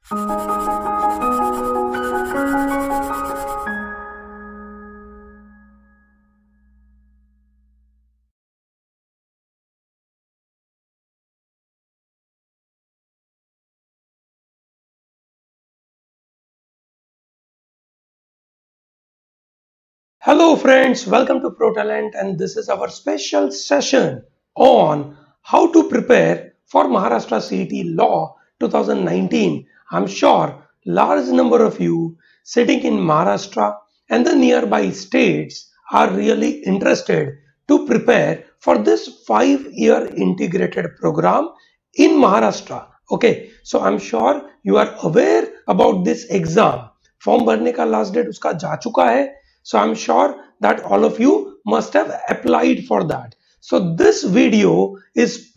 Hello friends, welcome to ProTalent, and this is our special session on how to prepare for Maharashtra CET Law 2019. I'm sure large number of you sitting in Maharashtra and the nearby states are really interested to prepare for this 5-year integrated program in Maharashtra. Okay, so I'm sure you are aware about this exam. Form भरने का last date उसका जा चुका है. So I'm sure that all of you must have applied for that. So this video is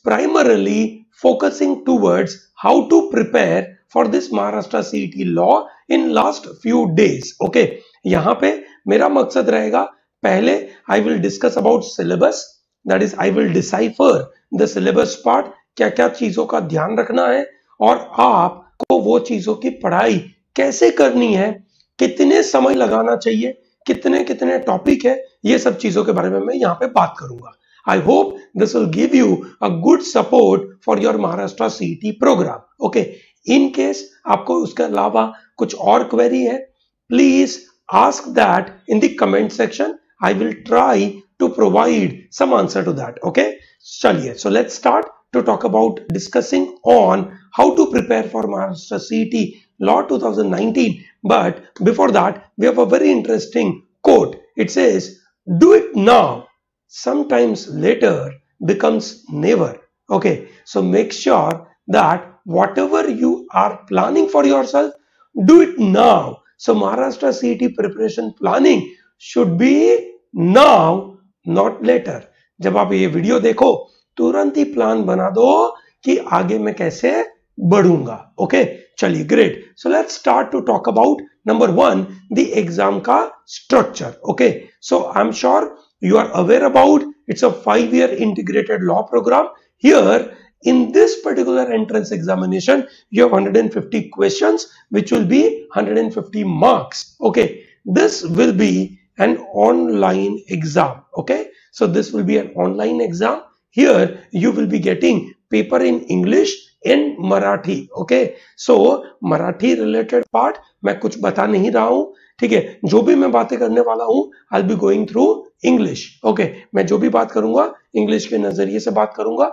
primarily focusing towards how to prepare for this Maharashtra CET law in last few days. Okay, यहाँ पे मेरा मकसद रहेगा, पहले I will discuss about syllabus, that is I will decipher the syllabus part, क्या क्या चीजों का ध्यान रखना है और आपको वो चीजों की पढ़ाई कैसे करनी है, कितने समय लगाना चाहिए, कितने कितने टॉपिक है, ये सब चीजों के बारे में मैं यहाँ पे बात करूंगा. I hope this will give you a good support for your Maharashtra CET program. Okay, in case आपको उसके अलावा कुछ और क्वेरी है, please ask that in the comment section. I will try to provide some answer to that. Okay, चलिए, so let's start to talk about discussing on how to prepare for Maharashtra CET Law 2019. But before that, we have a very interesting quote. It says, "Do it now. Sometimes later becomes never." Okay, so make sure that whatever you are planning for yourself, do it now. So Maharashtra CET preparation planning should be now, not later. जब आप ये video देखो तुरंत ही plan बना दो कि आगे मैं कैसे बढ़ूंगा. ओके, चलिए, great. So let's start to talk about number 1, the exam का स्ट्रक्चर. Okay, so I am sure you are aware about it's a 5-year integrated law program. Here in this particular entrance examination you have 150 questions which will be 150 marks. Okay, this will be an online exam. Okay, so this will be an online exam. Here you will be getting paper in English and Marathi. Okay, so Marathi related part मैं कुछ बता नहीं रहा हूं, ठीक है. जो भी मैं बातें करने वाला हूं I'll be going through English. Okay, मैं जो भी बात करूंगा इंग्लिश के नजरिए से बात करूंगा.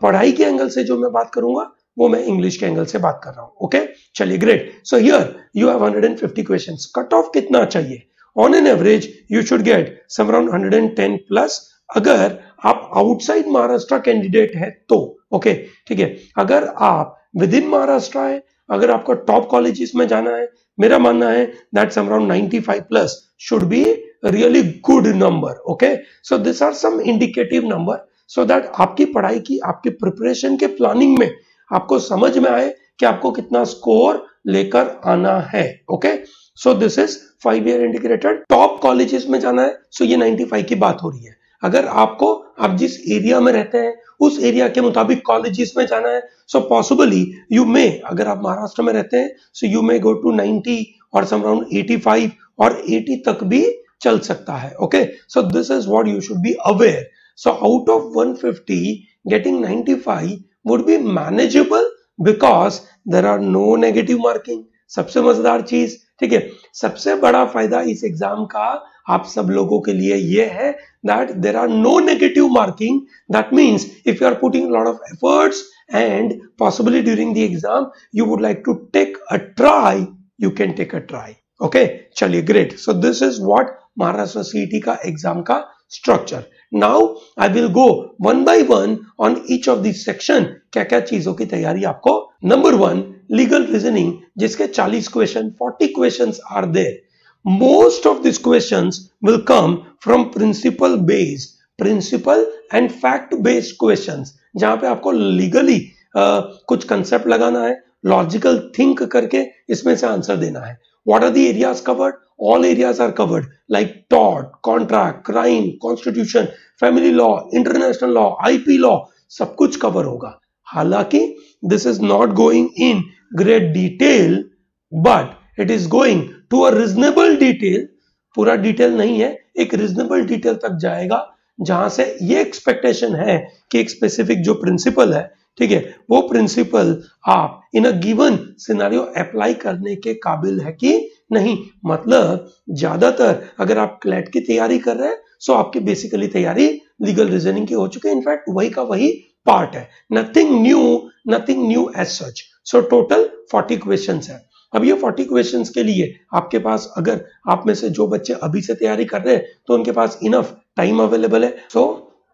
पढ़ाई के एंगल से जो मैं बात करूंगा वो मैं इंग्लिश के एंगल से बात कर रहा हूं. ओके, चलिए, great. So here you have 150 questions. Cut off कितना चाहिए? On an average you should get some around 110 plus, अगर आप आउटसाइड महाराष्ट्र कैंडिडेट है तो. ओके, ठीक है. अगर आप विद इन महाराष्ट्र है, अगर आपको टॉप कॉलेजेस में जाना है, मेरा मानना है that some around 95 plus should be really good number. Okay, so these are some indicative number so that आपकी पढ़ाई की, आपकी प्रिपरेशन के प्लानिंग में आपको समझ में आए कि आपको कितना स्कोर लेकर आना है. Okay, so this is 5-year integrated. Top colleges में जाना है, सो ये 95 की बात हो रही है. अगर आपको, आप जिस एरिया में रहते हैं उस एरिया के मुताबिक कॉलेजेस में जाना है, सो पॉसिबली यू मे, अगर आप महाराष्ट्र में रहते हैं so you may go to 90 और सम अराउंड 85 और 80 तक भी चल सकता है. Okay, so this is what you should be aware. So out of 150 getting 95 would be manageable because there are no negative marking. सबसे मजेदार चीज, ठीक है, सबसे बड़ा फायदा इस एग्जाम का आप सब लोगों के लिए ये है that there are no negative marking. That means if you are putting lot of efforts and possibly during the exam you would like to take a try, you can take a try. Okay, चलिए, great. So this is what Maharashtra CET का exam का structure. Now I will go one by one on each of this section, क्या क्या चीजों की तैयारी आपको. Number 1, legal reasoning, जिसके 40 question, 40 questions are there. Most of this questions will come from principle and fact based questions, जहां पे आपको लीगली कुछ कंसेप्ट लगाना है, लॉजिकल थिंक करके इसमें से आंसर देना है. What are the areas covered? All areas are covered, like tort, contract, crime, constitution, family law, international law, IP law. सब कुछ कवर होगा। हालांकि this is not going in great detail, but it is going to a reasonable detail. पूरा detail नहीं है, एक reasonable detail तक जाएगा, जहां से ये एक्सपेक्टेशन है कि एक स्पेसिफिक जो प्रिंसिपल है, ठीक है, वो प्रिंसिपल आप इन अ गिवन सिनेरियो अप्लाई करने के काबिल है कि नहीं। मतलब ज्यादातर अगर आप क्लैट की तैयारी कर रहे हैं, सो आपकी बेसिकली तैयारी लीगल रीजनिंग की हो चुकी है। इनफैक्ट वही का वही पार्ट है, nothing new as such. So total 40 questions है। अब ये 40 क्वेश्चंस के लिए आपके पास, अगर आप में से जो बच्चे अभी से तैयारी कर रहे हैं, तो उनके पास इनफ टाइम अवेलेबल है। सो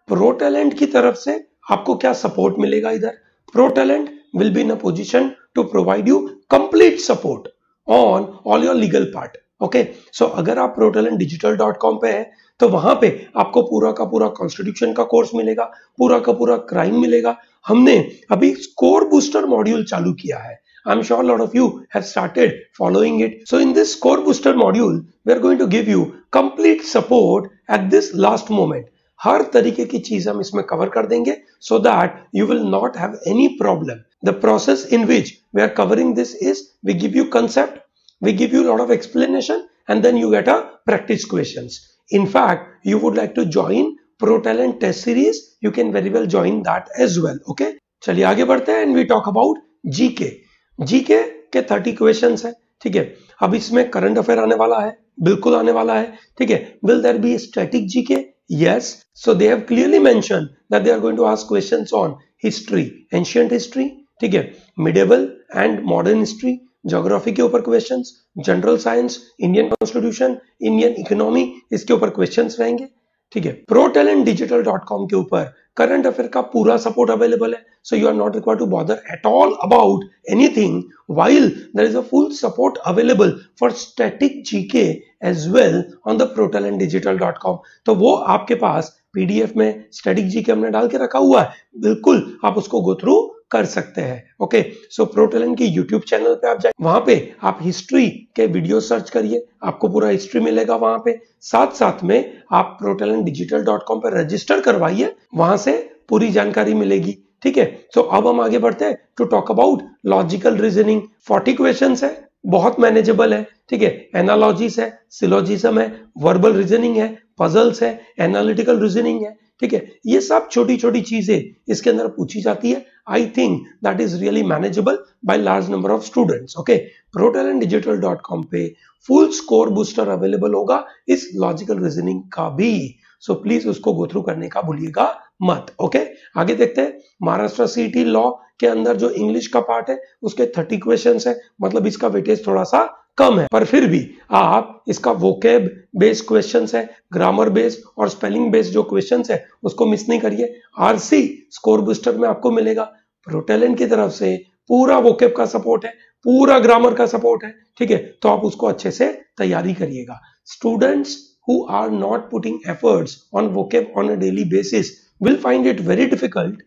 प्रो टैलेंट की तरफ से आपको क्या सपोर्ट मिलेगा इधर? Pro Talent will be in a position to provide you complete support on all your legal part. Okay, so अगर आप protalentdigital.com पे है, तो वहां पे आपको पूरा का पूरा कॉन्स्टिट्यूशन का कोर्स मिलेगा, पूरा का पूरा क्राइम मिलेगा। हमने अभी स्कोर बूस्टर मॉड्यूल चालू किया है। I'm sure a lot of you have started following it. So in this score booster module, we are going to give you complete support at this last moment. हर तरीके की चीज हम इसमें cover कर देंगे, so that you will not have any problem. The process in which we are covering this is, we give you concept, we give you a lot of explanation, and then you get a practice questions. In fact, you would like to join Pro Talent test series, you can very well join that as well. Okay, चलिए आगे बढ़ते हैं and we talk about GK. GK के 30 questions है, ठीक है। अब इसमें करंट अफेयर आने वाला है, बिल्कुल आने वाला है, ठीक है। Will there be static GK? Yes. So they have clearly mention that they are going to ask questions on history, ancient history, ठीक है, medieval and modern history, geography के ऊपर questions, general science, Indian constitution, Indian economy, इसके ऊपर questions रहेंगे, ठीक है। protalentdigital.com के ऊपर करंट अफेयर का पूरा सपोर्ट अवेलेबल है, so you are not required to bother at all about anything, while there is a full support available for static GK as well on the protalentdigital.com। तो वो आपके पास PDF में static GK हमने डाल के रखा हुआ है, बिल्कुल आप उसको गो थ्रू कर सकते हैं। ओके, सो प्रो टैलेंट की यूट्यूब चैनल पे आप जाए, वहां पे आप हिस्ट्री के वीडियो सर्च करिए, आपको पूरा हिस्ट्री मिलेगा वहां पे। साथ साथ में आप protalentdigital.com पे रजिस्टर करवाइए, वहां से पूरी जानकारी मिलेगी, ठीक है। तो अब हम आगे बढ़ते हैं to talk about logical reasoning. 40 questions है, बहुत मैनेजेबल है, ठीक है। एनालॉजीज है, सिलोजिज्म है, वर्बल रीजनिंग है, पजल्स है, एनालिटिकल रीजनिंग है, ठीक है। ये सब छोटी छोटी चीजें इसके अंदर पूछी जाती है। I think that is really manageable by large number of students. Okay, protalentdigital.com पे फुल स्कोर बूस्टर अवेलेबल होगा इस लॉजिकल रीजनिंग का भी, सो प्लीज उसको गो थ्रू करने का भूलिएगा मत। ओके, आगे देखते हैं। महाराष्ट्र सीईटी लॉ के अंदर जो इंग्लिश का पार्ट है, उसके 30 क्वेश्चंस है, मतलब इसका वेटेज थोड़ा सा कम है, पर फिर भी आप इसका वोकेब बेस्ड क्वेश्चंस है, ग्रामर बेस्ड और स्पेलिंग बेस्ड जो क्वेश्चंस है, उसको मिस नहीं करिए। आरसी स्कोर बूस्टर में आपको मिलेगा प्रो टैलेंट की तरफ से पूरा वोकेब का सपोर्ट है, पूरा ग्रामर का सपोर्ट है, ठीक है। तो आप उसको अच्छे से तैयारी करिएगा। Students who are not putting efforts on vocab on a daily basis will find it very difficult।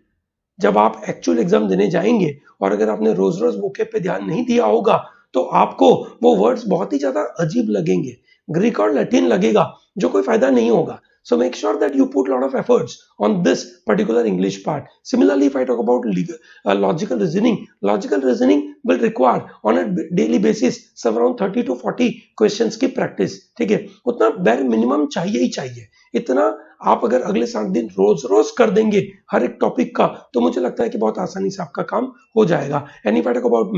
जब आप एक्चुअल एग्जाम देने जाएंगे और अगर आपने रोज रोज vocab पे ध्यान नहीं दिया होगा, तो आपको वो वर्ड्स बहुत ही ज्यादा अजीब लगेंगे, ग्रीक और लैटिन लगेगा, जो कोई फायदा नहीं होगा। So make sure that you put a lot of efforts on this particular English part. Similarly, if I talk about logical reasoning will require on a daily basis some around 30 to 40 questions की practice, ठीक है। उतना bare minimum चाहिए ही चाहिए। इतना आप अगर अगले 7 दिन रोज रोज कर देंगे हर एक टॉपिक का, तो मुझे लगता है कि बहुत आसानी से आपका काम हो जाएगा। And if I talk about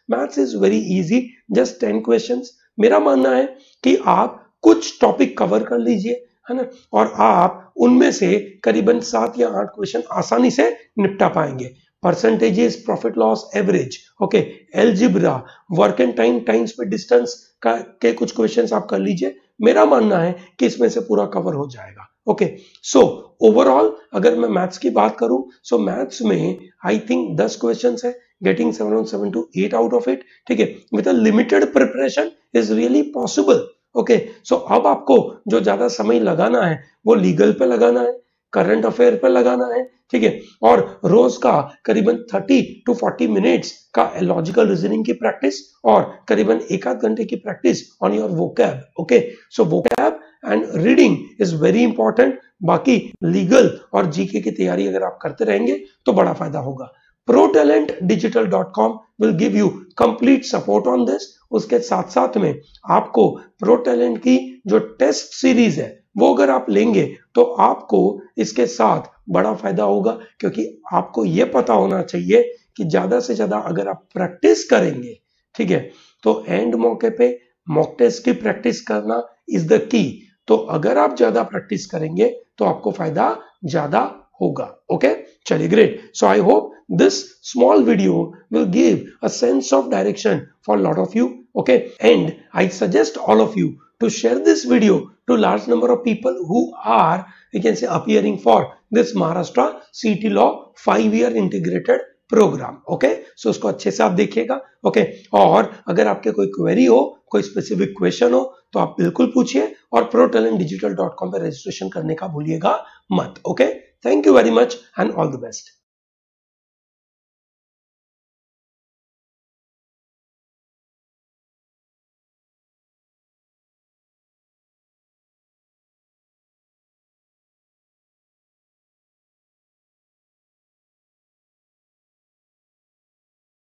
maths is very easy, just 10 questions। मेरा मानना है कि आप कुछ टॉपिक कवर कर लीजिए, है ना, और आप उनमें से करीबन 7 या 8 क्वेश्चन आसानी से निपटा पाएंगे। Percentages, profit loss, average, okay, algebra, work and time speed distance के कुछ क्वेश्चंस आप कर लीजिए। मेरा मानना है कि इसमें से पूरा कवर हो जाएगा। ओके, सो ओवरऑल अगर मैं मैथ्स की बात करूं, सो मैथ्स में आई थिंक 10 क्वेश्चंस है, getting 7 to 8 out of it, ठीक है। With a limited preparation is really possible. Okay, so अब आपको जो ज्यादा समय लगाना है वो लीगल पे लगाना है, करंट अफेयर पर लगाना है, ठीक है, और रोज का करीबन 30 to 40 मिनट्स का लॉजिकल रीजनिंग की प्रैक्टिस और करीबन एक आध घंटे की practice on your vocab. Okay, so vocab and reading is very important. बाकी लीगल और जीके की तैयारी अगर आप करते रहेंगे तो बड़ा फायदा होगा. ProTalentDigital.com will give you complete support on this. उसके साथ साथ में आपको ProTalent की जो टेस्ट सीरीज है वो अगर आप लेंगे तो आपको इसके साथ बड़ा फायदा होगा, क्योंकि आपको ये पता होना चाहिए कि ज्यादा से ज्यादा अगर आप प्रैक्टिस करेंगे, ठीक है, तो एंड मौके पे मॉक टेस्ट की प्रैक्टिस करना इज द की. तो अगर आप ज्यादा प्रैक्टिस करेंगे तो आपको फायदा ज्यादा होगा. ओके, चलिए, great. So I hope this small video will give a sense of direction for a lot of you. Okay, and I suggest all of you to share this video to large number of people who are, you can say, appearing for this Maharashtra CET Law 5-year integrated program. Okay, so उसको अच्छे से आप देखिएगा. Okay, और अगर आपके कोई query हो, कोई स्पेसिफिक क्वेश्चन हो तो आप बिल्कुल पूछिए और ProTalentDigital.com पे रजिस्ट्रेशन करने का भूलिएगा मत. Okay, thank you very much and all the best.